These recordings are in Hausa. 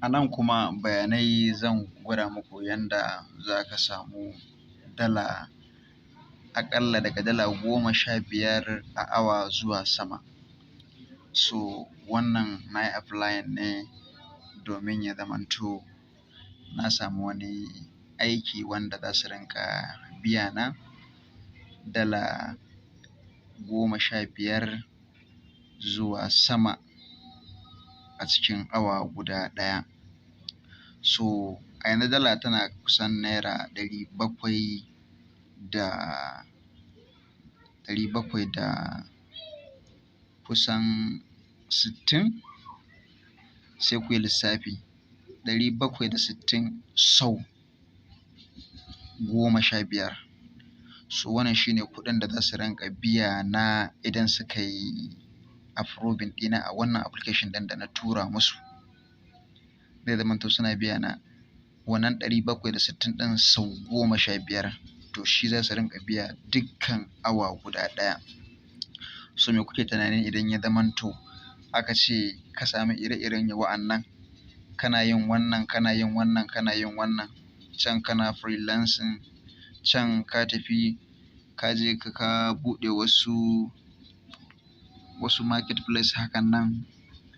A nan kuma bayanai zan gwada muku yanda za ka samu dala aƙalla daga dala 15 a awa zuwa sama. So wannan na yi applying ne domin ya zamanto na samu wani aiki wanda za su rinƙa biya na dala 15 zuwa sama a cikin awa guda ɗaya. So a yanzu dala tana kusan naira 700 da kusan 60, sai ku yi lissafi 760 sau 15. So wannan shine kuɗin da za su rinƙa biya na idan suka yi approving ɗina a wannan application ɗin da na tura musu. Zai zamanto suna biya na wannan 760 ɗin sau 15, to shi za su rinƙa biya dukkan awa guda ɗaya. So me kuke tunanin idan ya zamanto aka ce ka sami ire-iren wa'annan, kana yin wannan, kana yin wannan, kana yin wannan, can kana freelancing, can ka tafi ka je ka buɗe wasu marketplace hakan nan,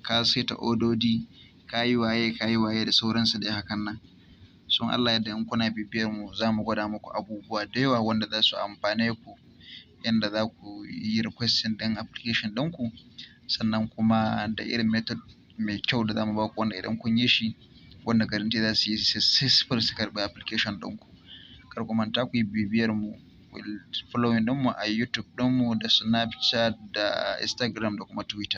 ka saita ododi, ka yi waye da sauransu dai hakan nan. So in Allah ya yarda in kuna bibiyar mu za mu gwada muku abubuwa da yawa wanda za su amfane ku, yanda za ku yi requesting ɗin application ɗinku, sannan kuma da irin method mai kyau da za mu ba ku wanda idan kun yi shi wanda guarantee za su yi successful su karɓi application ɗinku. Kar ku manta ku yi bibiyar mu, following ɗinmu a YouTube ɗinmu da Snapchat da Instagram da kuma Twitter.